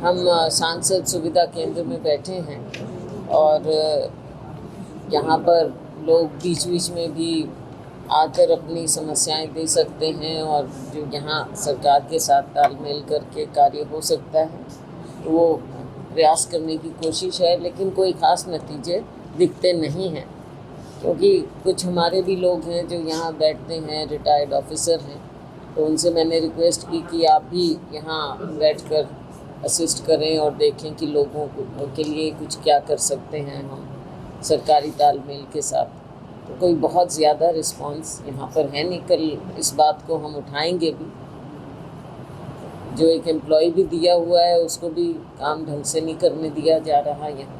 हम सांसद सुविधा केंद्र में बैठे हैं और यहाँ पर लोग बीच बीच में भी आकर अपनी समस्याएं दे सकते हैं और जो यहाँ सरकार के साथ तालमेल करके कार्य हो सकता है तो वो प्रयास करने की कोशिश है, लेकिन कोई ख़ास नतीजे दिखते नहीं हैं क्योंकि कुछ हमारे भी लोग हैं जो यहाँ बैठते हैं, रिटायर्ड ऑफिसर हैं, तो उनसे मैंने रिक्वेस्ट की कि आप भी यहाँ बैठकर असिस्ट करें और देखें कि लोगों के लिए कुछ क्या कर सकते हैं हम सरकारी तालमेल के साथ। तो कोई बहुत ज़्यादा रिस्पांस यहाँ पर है नहीं। कल इस बात को हम उठाएंगे भी, जो एक एम्प्लॉय भी दिया हुआ है उसको भी काम ढंग से नहीं करने दिया जा रहा यहाँ।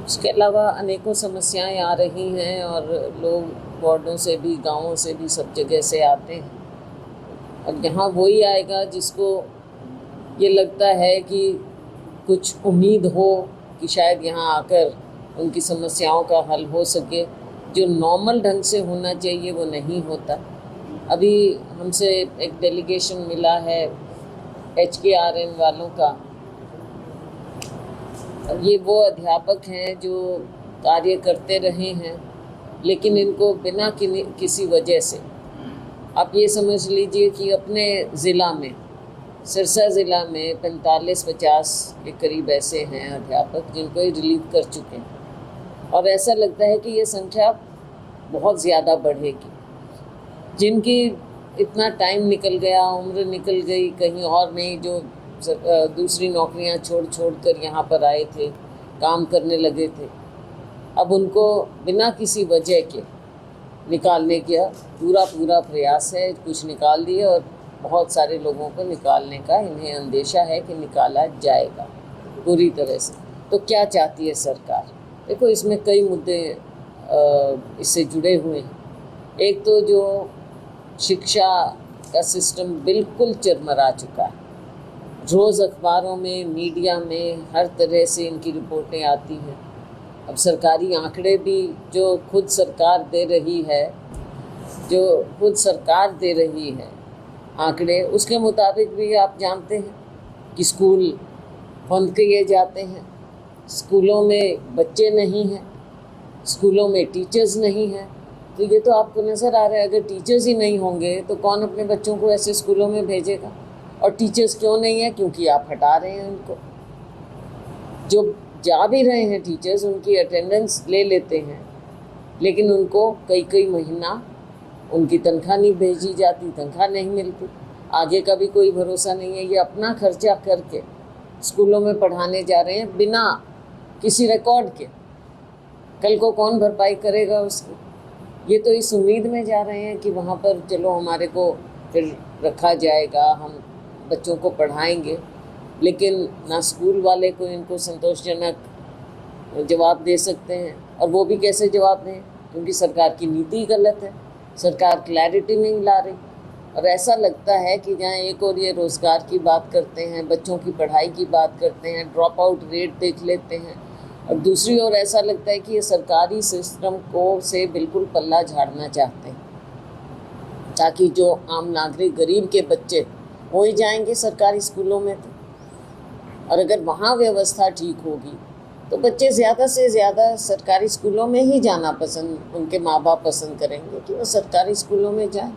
उसके अलावा अनेकों समस्याएं आ रही हैं और लोग वार्डों से भी, गांवों से भी, सब जगह से आते हैं और यहाँ वही आएगा जिसको ये लगता है कि कुछ उम्मीद हो कि शायद यहाँ आकर उनकी समस्याओं का हल हो सके। जो नॉर्मल ढंग से होना चाहिए वो नहीं होता। अभी हमसे एक डेलीगेशन मिला है HKRN वालों का। ये वो अध्यापक हैं जो कार्य करते रहे हैं, लेकिन इनको बिना किसी वजह से, आप ये समझ लीजिए कि अपने ज़िला में, सिरसा ज़िला में 45-50 के करीब ऐसे हैं अध्यापक जिनको ये रिलीव कर चुके हैं और ऐसा लगता है कि ये संख्या बहुत ज़्यादा बढ़ेगी। जिनकी इतना टाइम निकल गया, उम्र निकल गई, कहीं और नहीं, जो दूसरी नौकरियां छोड़ कर यहाँ पर आए थे, काम करने लगे थे, अब उनको बिना किसी वजह के निकालने का पूरा प्रयास है। कुछ निकाल दिए और बहुत सारे लोगों को निकालने का इन्हें अंदेशा है कि निकाला जाएगा पूरी तरह से। तो क्या चाहती है सरकार? देखो, इसमें कई मुद्दे इससे जुड़े हुए हैं। एक तो जो शिक्षा का सिस्टम बिल्कुल चरमरा चुका है। रोज़ अखबारों में, मीडिया में हर तरह से इनकी रिपोर्टें आती हैं। अब सरकारी आंकड़े भी जो खुद सरकार दे रही है आंकड़े, उसके मुताबिक भी आप जानते हैं कि स्कूल बंद किए जाते हैं, स्कूलों में बच्चे नहीं हैं, स्कूलों में टीचर्स नहीं हैं। तो ये तो आपको नज़र आ रहा है, अगर टीचर्स ही नहीं होंगे तो कौन अपने बच्चों को ऐसे स्कूलों में भेजेगा? और टीचर्स क्यों नहीं है? क्योंकि आप हटा रहे हैं उनको। जो जा भी रहे हैं टीचर्स, उनकी अटेंडेंस ले लेते हैं, लेकिन उनको कई महीना उनकी तनख्वाह नहीं भेजी जाती, तनख्वाह नहीं मिलती, आगे का भी कोई भरोसा नहीं है। ये अपना खर्चा करके स्कूलों में पढ़ाने जा रहे हैं बिना किसी रिकॉर्ड के। कल को कौन भरपाई करेगा उसकी? ये तो इस उम्मीद में जा रहे हैं कि वहाँ पर चलो हमारे को फिर रखा जाएगा, हम बच्चों को पढ़ाएंगे, लेकिन ना स्कूल वाले को इनको संतोषजनक जवाब दे सकते हैं। और वो भी कैसे जवाब दें? क्योंकि सरकार की नीति गलत है, सरकार क्लैरिटी नहीं ला रही। और ऐसा लगता है कि जहाँ एक और ये रोज़गार की बात करते हैं, बच्चों की पढ़ाई की बात करते हैं, ड्रॉप आउट रेट देख लेते हैं, और दूसरी ओर ऐसा लगता है कि ये सरकारी सिस्टम को से बिल्कुल पल्ला झाड़ना चाहते हैं, ताकि जो आम नागरिक, गरीब के बच्चे हो ही जाएंगे सरकारी स्कूलों में। तो और अगर वहाँ व्यवस्था ठीक होगी तो बच्चे ज़्यादा से ज़्यादा सरकारी स्कूलों में ही जाना पसंद, उनके माँ बाप पसंद करेंगे कि वो सरकारी स्कूलों में जाएं।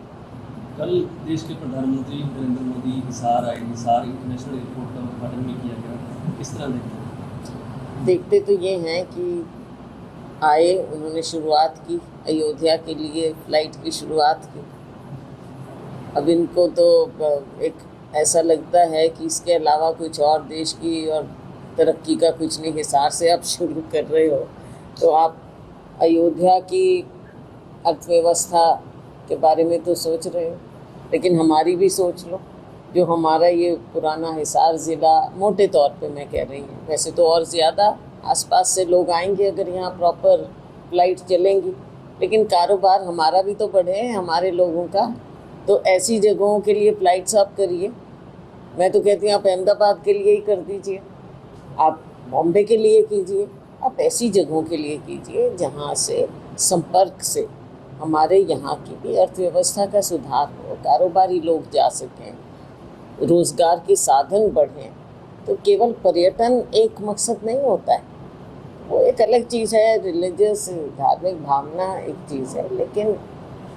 कल देश के प्रधानमंत्री नरेंद्र मोदी हिसार इंटरनेशनल एयरपोर्ट का उद्घाटन भी किया गया। किस तरह देखते तो ये हैं कि आए, उन्होंने शुरुआत की, अयोध्या के लिए फ़्लाइट की शुरुआत की। अब इनको तो एक ऐसा लगता है कि इसके अलावा कुछ और देश की और तरक्की का कुछ नहीं, हिसार से आप शुरू कर रहे हो तो आप अयोध्या की अर्थव्यवस्था के बारे में तो सोच रहे हो, लेकिन हमारी भी सोच लो। जो हमारा ये पुराना हिसार ज़िला, मोटे तौर पे मैं कह रही हूँ, वैसे तो और ज़्यादा आसपास से लोग आएंगे अगर यहाँ प्रॉपर फ्लाइट चलेंगी, लेकिन कारोबार हमारा भी तो बढ़े, हमारे लोगों का। तो ऐसी जगहों के लिए फ़्लाइट्स आप करिए। मैं तो कहती हूँ आप अहमदाबाद के लिए ही कर दीजिए, आप बॉम्बे के लिए कीजिए, आप ऐसी जगहों के लिए कीजिए जहाँ से संपर्क से हमारे यहाँ की भी अर्थव्यवस्था का सुधार हो, कारोबारी लोग जा सकें, रोज़गार के साधन बढ़ें, तो केवल पर्यटन एक मकसद नहीं होता है, वो एक अलग चीज़ है, रिलीजियस धार्मिक भावना एक चीज़ है, लेकिन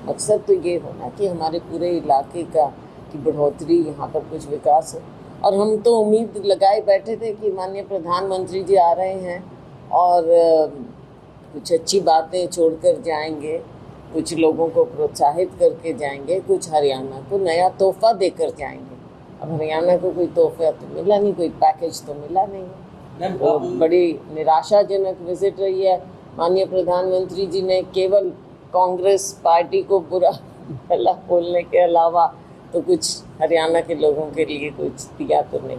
मकसद तो ये होना कि हमारे पूरे इलाके की बढ़ोतरी, यहाँ पर कुछ विकास हो। और हम तो उम्मीद लगाए बैठे थे कि माननीय प्रधानमंत्री जी आ रहे हैं और कुछ अच्छी बातें छोड़कर जाएंगे, कुछ लोगों को प्रोत्साहित करके जाएंगे, कुछ हरियाणा को नया तोहफा देकर जाएंगे। अब हरियाणा को कोई तोहफा तो मिला नहीं, कोई पैकेज तो मिला नहीं है। वो बड़ी निराशाजनक विजिट रही है। माननीय प्रधानमंत्री जी ने केवल कांग्रेस पार्टी को बुरा भला बोलने के अलावा तो कुछ हरियाणा के लोगों के लिए कुछ दिया तो नहीं।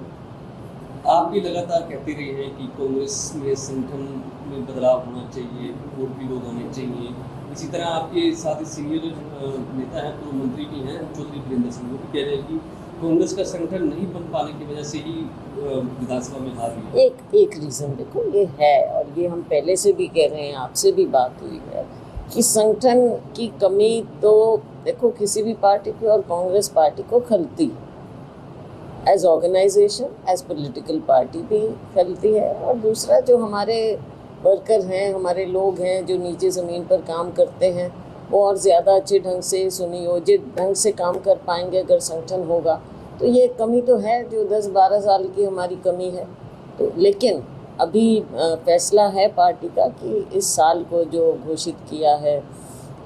आप भी लगातार कहते रहे हैं कि कांग्रेस में संगठन में बदलाव होना चाहिए, और भी लोग होने चाहिए। इसी तरह आपके साथ सीनियर नेता हैं, पूर्व मंत्री भी हैं चौधरी वीरेंद्र सिंह, वो भी कह रहे हैं कि कांग्रेस का संगठन नहीं बन पाने की वजह से ही विधानसभा में हार हुई। एक रीज़न देखो ये है, और ये हम पहले से भी कह रहे हैं, आपसे भी बात हुई है कि संगठन की कमी तो देखो किसी भी पार्टी की और कांग्रेस पार्टी को खलती है, as organisation as political party भी खलती है। और दूसरा जो हमारे वर्कर हैं, हमारे लोग हैं जो नीचे ज़मीन पर काम करते हैं, वो और ज़्यादा अच्छे ढंग से सुनियोजित ढंग से काम कर पाएंगे अगर संगठन होगा। तो ये कमी तो है जो 10-12 साल की हमारी कमी है। तो लेकिन अभी फैसला है पार्टी का कि इस साल को जो घोषित किया है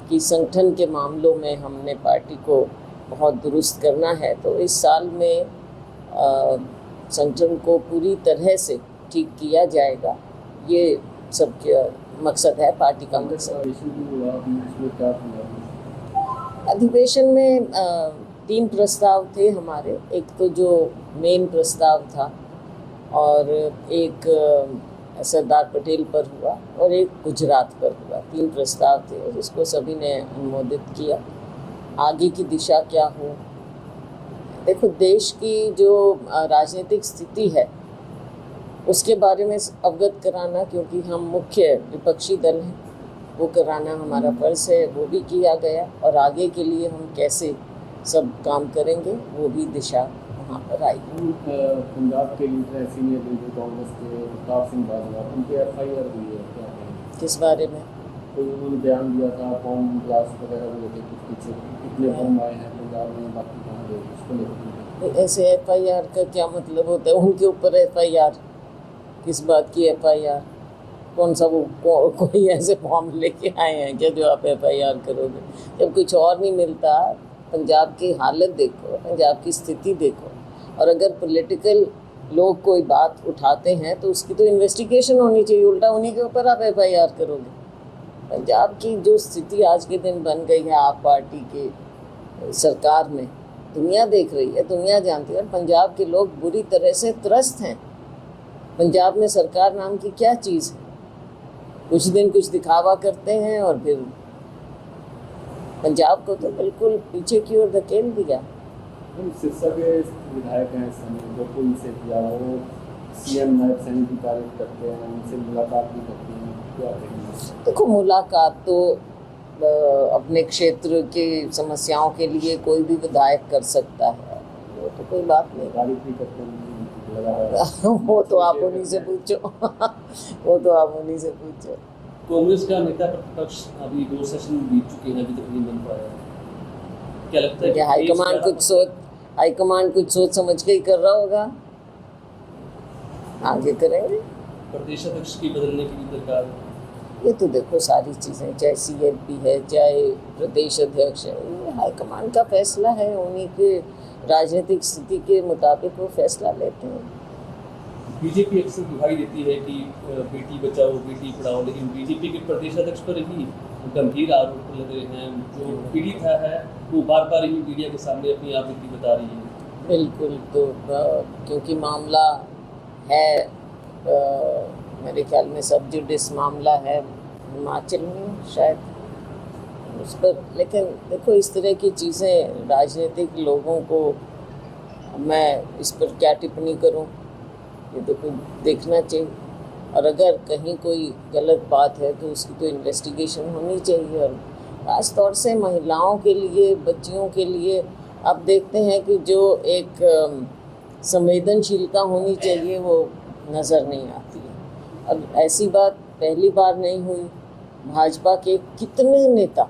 कि संगठन के मामलों में हमने पार्टी को बहुत दुरुस्त करना है, तो इस साल में संगठन को पूरी तरह से ठीक किया जाएगा। ये सब मकसद है पार्टी का मकसद। अधिवेशन में 3 प्रस्ताव थे हमारे। एक तो जो मेन प्रस्ताव था, और एक सरदार पटेल पर हुआ, और एक गुजरात पर हुआ। 3 प्रस्ताव थे जिसको सभी ने अनुमोदित किया। आगे की दिशा क्या हो, देखो देश की जो राजनीतिक स्थिति है उसके बारे में अवगत कराना, क्योंकि हम मुख्य विपक्षी दल हैं, वो कराना हमारा फर्ज है, वो भी किया गया। और आगे के लिए हम कैसे सब काम करेंगे वो भी दिशा वहाँ पर आई। पंजाब के लीडर सीनियर लीडर कांग्रेस के प्रताप सिंह बाजवा, उनके FIR हुई है, क्या कहेंगे? किस बारे में? तो उन्होंने बयान दिया था बम ब्लास्ट वगैरह को लेकर, कुछ कितने बम आए हैं पंजाब में, बाकी कहाँ गए, उसको लेकर। ऐसे FIR का क्या मतलब होता है? उनके ऊपर FIR, किस बात की FIR? कौन सा वो कोई ऐसे फॉर्म लेके आए हैं क्या जो आप FIR करोगे? जब कुछ और नहीं मिलता। पंजाब की हालत देखो, पंजाब की स्थिति देखो, और अगर पॉलिटिकल लोग कोई बात उठाते हैं तो उसकी तो इन्वेस्टिगेशन होनी चाहिए, उल्टा उन्हीं के ऊपर आप FIR करोगे। पंजाब की जो स्थिति आज के दिन बन गई है आप पार्टी के सरकार में, दुनिया देख रही है, दुनिया जानती है, और पंजाब के लोग बुरी तरह से त्रस्त हैं। पंजाब में सरकार नाम की क्या चीज़ है? कुछ दिन कुछ दिखावा करते हैं और फिर पंजाब को तो बिल्कुल पीछे की ओर धकेल दिया। सिरसा के विधायक हैं इस समय, जो कोई से किया, वो CM नायब सैनी की तारीफ करते हैं, उनसे मुलाकात भी करते हैं, क्या कहेंगे? देखो मुलाकात तो अपने क्षेत्र की समस्याओं के लिए कोई भी विधायक कर सकता है, वो तो कोई बात नहीं। तारीफ भी करते हैं, लगा वो तो आप उन्हीं से पूछो वो तो आप उन्हीं से पूछो। कांग्रेस का नेता प्रतिपक्ष अभी 2 सेशन बीत चुके हैं, अभी तक नहीं बन पाया। क्या लगता है कि हाईकमान कुछ सोच समझ के ही कर रहा होगा, आगे करेंगे। प्रदेश अध्यक्ष की बदलने की भी दरकार है। ये तो देखो सारी चीज़ें, चाहे CLP है, चाहे प्रदेश अध्यक्ष है, ये हाईकमान का फैसला है, उन्हीं के राजनीतिक स्थिति के मुताबिक वो फैसला लेते हैं। बीजेपी अक्सर दुहाई देती है कि बेटी बचाओ बेटी पढ़ाओ, लेकिन बीजेपी के प्रदेश अध्यक्ष पर ही गंभीर आरोप लग रहे हैं। जो पीड़ित है वो बार बार ही मीडिया के सामने अपनी आपत्ति बता रही है। बिल्कुल, तो क्योंकि मामला है मेरे ख्याल में सब जुडिस मामला है हिमाचल में शायद उस पर, लेकिन देखो इस तरह की चीज़ें राजनीतिक लोगों को मैं इस पर क्या टिप्पणी करूं, ये तो कोई देखना चाहिए। और अगर कहीं कोई गलत बात है तो उसकी तो इन्वेस्टिगेशन होनी चाहिए। और खास तौर से महिलाओं के लिए, बच्चियों के लिए आप देखते हैं कि जो एक संवेदनशीलता होनी चाहिए वो नज़र नहीं आती है। अब ऐसी बात पहली बार नहीं हुई। भाजपा के कितने नेता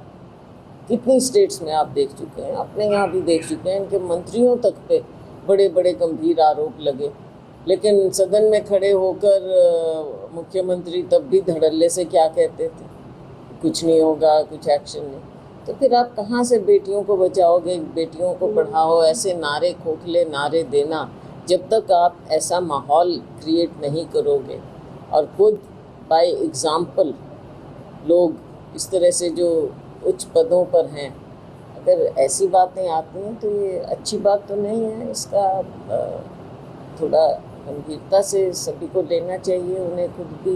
कितनी स्टेट्स में आप देख चुके हैं, अपने यहाँ भी देख चुके हैं, इनके मंत्रियों तक पे बड़े बड़े गंभीर आरोप लगे, लेकिन सदन में खड़े होकर मुख्यमंत्री तब भी धड़ल्ले से क्या कहते थे, कुछ नहीं होगा, कुछ एक्शन नहीं। तो फिर आप कहाँ से बेटियों को बचाओगे, बेटियों को पढ़ाओ, ऐसे नारे खोखले नारे देना, जब तक आप ऐसा माहौल क्रिएट नहीं करोगे और खुद बाय एग्ज़ाम्पल लोग इस तरह से जो उच्च पदों पर हैं, अगर ऐसी बातें आती हैं तो ये अच्छी बात तो नहीं है। इसका थोड़ा गंभीरता से सभी को लेना चाहिए, उन्हें खुद भी